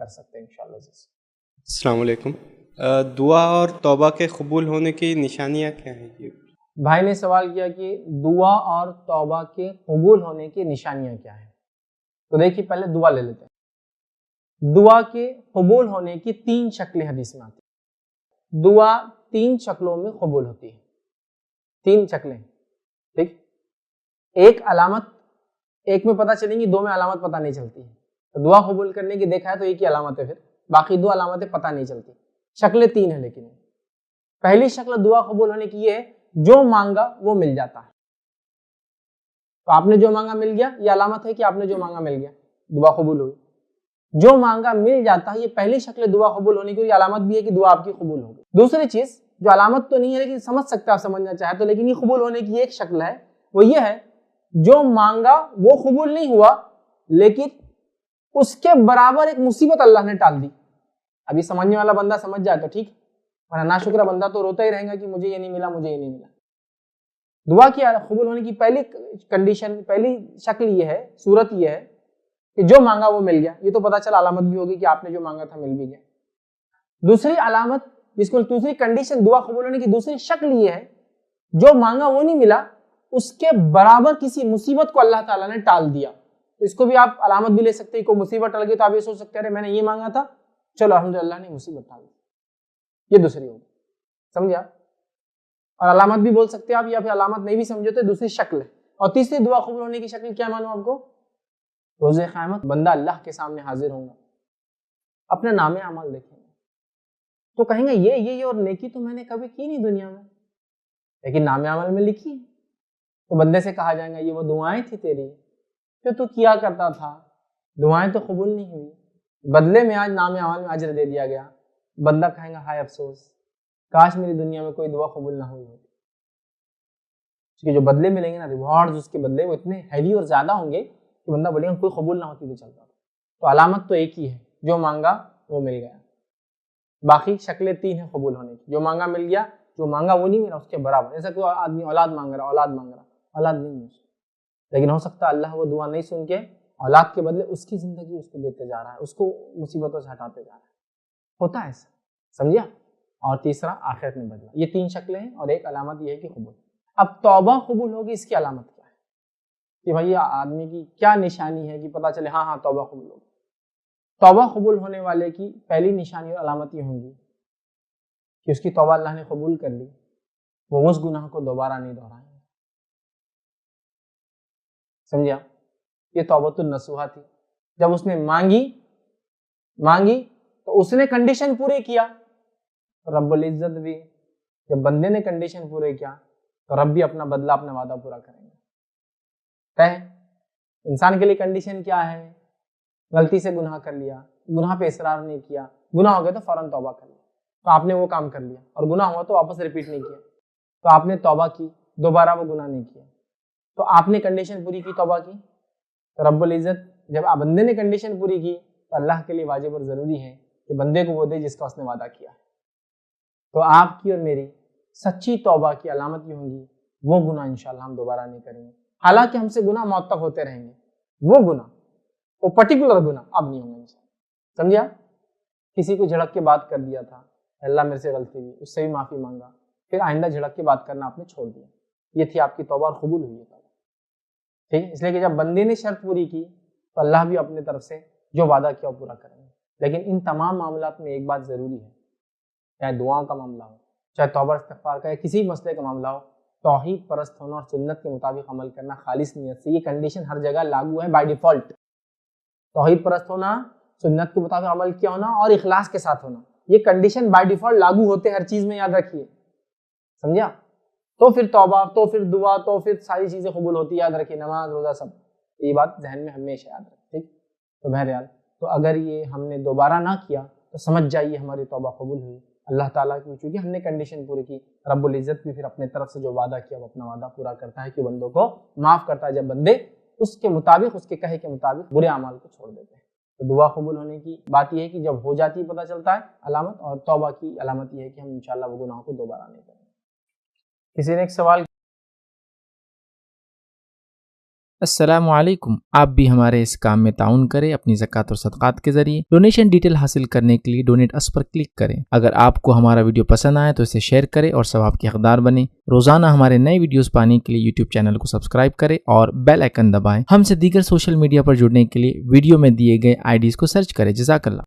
کر سکتے ہیں انشاءاللہ۔ السلام علیکم، دعا اور توبہ کے قبول ہونے کی نشانیاں کیا ہیں؟ بھائی نے سوال کیا کہ دعا اور توبہ کے قبول ہونے کی نشانیاں کیا ہیں۔ تو دیکھیے پہلے دعا لے لیتے ہیں۔ دعا کے قبول ہونے کی 3 شکلیں حدیث میں آتی ہیں۔ دعا 3 شکلوں میں قبول ہوتی ہے، 3 شکلیں، ٹھیک۔ ایک علامت، ایک میں پتہ چلیں گی، 2 میں علامت پتہ نہیں چلتی ہے۔ تو دعا قبول کرنے کی دیکھا ہے تو ایک ہی علامت ہے، پھر باقی 2 علامتیں پتہ نہیں چلتی۔ شکلیں 3 ہیں، لیکن پہلی شکل دعا قبول ہونے کی یہ ہے جو مانگا وہ مل جاتا ہے۔ تو آپ نے جو مانگا مل گیا، یہ علامت ہے کہ آپ نے جو مانگا مل گیا، دعا قبول ہوئی۔ جو مانگا مل جاتا ہے، یہ پہلی شکل دعا قبول ہونے کی، یہ علامت بھی ہے کہ دعا آپ کی قبول ہو گئی۔ دوسری چیز جو علامت تو نہیں ہے لیکن سمجھ سکتے آپ سمجھنا چاہے تو، لیکن یہ قبول ہونے کی ایک شکل ہے، وہ یہ ہے جو مانگا وہ قبول نہیں ہوا لیکن اس کے برابر ایک مصیبت اللہ نے ٹال دی۔ ابھی سمجھنے والا بندہ سمجھ جائے تو ٹھیک، ورنہ ناشکرا بندہ تو روتا ہی رہے گا کہ مجھے یہ نہیں ملا، مجھے یہ نہیں ملا۔ دعا کی قبول ہونے کی پہلی کنڈیشن، پہلی شکل یہ ہے، صورت یہ ہے کہ جو مانگا وہ مل گیا۔ یہ تو پتا چلا، علامت بھی ہوگی کہ آپ نے جو مانگا تھا مل بھی گیا۔ دوسری علامت، جس کو دوسری کنڈیشن دعا قبول ہونے کی دوسری شکل یہ ہے جو مانگا وہ نہیں ملا، اس کے برابر کسی مصیبت کو اللہ تعالیٰ نے ٹال دیا۔ تو اس کو بھی آپ علامت بھی لے سکتے ہیں۔ کوئی مصیبت ٹل گئی تو آپ یہ سوچ سکتے ہیں میں نے یہ مانگا تھا، چلو الحمدللہ نے مصیبت ٹال دی۔ یہ دوسری ہوگی، سمجھے آپ؟ اور علامت بھی بول سکتے ہیں آپ، یا پھر علامت نہیں بھی سمجھے تو دوسری شکل ہے۔ اور تیسری دعا قبول ہونے کی شکل کیا معلوم آپ کو؟ روز قیامت بندہ اللہ کے سامنے حاضر ہوگا، اپنے نام اعمال دیکھیں گے تو کہیں گے یہ اور نیکی تو میں نے کبھی کی نہیں دنیا میں، لیکن نام اعمال میں لکھی ہے۔ تو بندے سے کہا جائے گا یہ وہ دعائیں تھی تیری جو تو کیا کرتا تھا، دعائیں تو قبول نہیں ہوئی، بدلے میں آج نام اعمال میں اجر دے دیا گیا۔ بندہ کہیں گا ہائے افسوس، کاش میری دنیا میں کوئی دعا قبول نہ ہوئی ہوتی، کیونکہ جو بدلے ملیں گے نا، ریوارڈز اس کے بدلے وہ اتنے ہیوی اور زیادہ ہوں گے کہ بندہ بولے گا کوئی قبول نہ ہوتی تو چلتا تھا۔ تو علامت تو ایک ہی ہے، جو مانگا وہ مل گیا۔ باقی شکلیں 3 ہیں قبول ہونے کی، جو مانگا مل گیا، جو مانگا وہ نہیں ملا اس کے برابر۔ جیسا کوئی آدمی اولاد مانگ رہا، اولاد نہیں ہے، لیکن ہو سکتا ہے اللہ وہ دعا نہیں سن کے اولاد کے بدلے اس کی زندگی اس کو دیتے جا رہا ہے، اس کو مصیبتوں سے ہٹاتے جا رہا ہے، ہوتا ہے ایسا، سمجھا؟ اور تیسرا آخرت میں بدلا۔ یہ 3 شکلیں ہیں اور ایک علامت یہ ہے کہ قبول۔ اب توبہ قبول ہوگی، اس کی علامت کیا ہے کہ بھائی آدمی کی کیا نشانی ہے کہ پتہ چلے ہاں توبہ قبول ہوگی؟ توبہ قبول ہونے والے کی پہلی نشانی اور علامت یہ ہوں گی کہ اس کی توبہ اللہ نے قبول کر لی، وہ اس گناہ کو دوبارہ نہیں دہرائیں گے۔ سمجھا؟ یہ توبۃ النصوحہ تھی۔ جب اس نے مانگی تو اس نے کنڈیشن پورے کیا، رب العزت بھی جب بندے نے کنڈیشن پورے کیا تو رب بھی اپنا بدلہ، اپنا وعدہ پورا کریں گے۔ طے انسان کے لیے کنڈیشن کیا ہے؟ غلطی سے گناہ کر لیا، گناہ پہ اصرار نہیں کیا، گناہ ہو گیا تو فوراً توبہ کر لیا۔ تو آپ نے وہ کام کر لیا اور گناہ ہوا تو واپس ریپیٹ نہیں کیا، تو آپ نے توبہ کی، دوبارہ وہ گناہ نہیں کیا، تو آپ نے کنڈیشن پوری کی، توبہ کی۔ تو رب العزت جب بندے نے کنڈیشن پوری کی تو اللہ کے لیے واجب اور ضروری ہے کہ بندے کو وہ دے جس کا اس نے وعدہ کیا ہے۔ تو آپ کی اور میری سچی توبہ کی علامت یہ ہوں گی وہ گناہ انشاءاللہ ہم دوبارہ نہیں کریں گے۔ حالانکہ ہم سے گناہ موت تک ہوتے رہیں گے، وہ گناہ، وہ پرٹیکولر گناہ اب نہیں ہوں گے انشاءاللہ۔ سمجھا؟ کسی کو جھڑک کے بات کر دیا تھا، اللہ میرے سے غلطی ہوئی، اس سے بھی معافی مانگا، پھر آئندہ جھڑک کے بات کرنا آپ نے چھوڑ دیا، یہ تھی آپ کی توبہ اور قبول ہوئی ہے توبہ۔ ٹھیک ہے؟ اس لیے کہ جب بندے نے شرط پوری کی تو اللہ بھی اپنے طرف سے جو وعدہ کیا وہ پورا کریں گے۔ لیکن ان تمام معاملات میں ایک بات ضروری ہے، چاہے دعاؤں کا معاملہ ہو، چاہے توبہ استغفار کا، یا کسی مسئلے کا معاملہ ہو، توحید پرست ہونا اور سنت کے مطابق عمل کرنا خالص نیت سے۔ یہ کنڈیشن ہر جگہ لاگو ہے بائی ڈیفالٹ۔ توحید پرست ہونا، سنت کے مطابق عمل کیا ہونا اور اخلاص کے ساتھ ہونا، یہ کنڈیشن بائی ڈیفالٹ لاگو ہوتے ہر چیز میں، یاد رکھیے۔ سمجھا؟ تو پھر توبہ، تو پھر دعا، تو پھر ساری چیزیں قبول ہوتی، یاد رکھیے، نماز، روزہ، سب۔ یہ بات ذہن میں ہمیشہ یاد رکھیں، ٹھیک؟ تو بہرحال تو اگر یہ ہم نے دوبارہ نہ کیا تو سمجھ جائیے ہماری توبہ قبول ہوئی اللہ تعالیٰ کی، چونکہ ہم نے کنڈیشن پوری کی۔ رب العزت بھی پھر اپنے طرف سے جو وعدہ کیا وہ اپنا وعدہ پورا کرتا ہے کہ بندوں کو معاف کرتا ہے جب بندے اس کے مطابق، اس کے کہے کے مطابق برے اعمال کو چھوڑ دیتے ہیں۔ تو دعا قبول ہونے کی بات یہ ہے کہ جب ہو جاتی ہے پتہ چلتا ہے علامت، اور توبہ کی علامت یہ ہے کہ ہم انشاءاللہ وہ گناہوں کو دوبارہ نہیں کریں گے۔ کسی نے ایک سوال السلام علیکم. آپ بھی ہمارے اس کام میں تعاون کریں اپنی زکوٰۃ اور صدقات کے ذریعے. ڈونیشن ڈیٹیل حاصل کرنے کے لیے ڈونیٹ اس پر کلک کریں. اگر آپ کو ہمارا ویڈیو پسند آئے تو اسے شیئر کریں اور ثواب کے حقدار بنیں. روزانہ ہمارے نئے ویڈیوز پانے کے لیے یوٹیوب چینل کو سبسکرائب کریں اور بیل آئیکن دبائیں. ہم سے دیگر سوشل میڈیا پر جڑنے کے لیے ویڈیو میں دیے گئے IDs کو سرچ کریں. جزاک اللہ.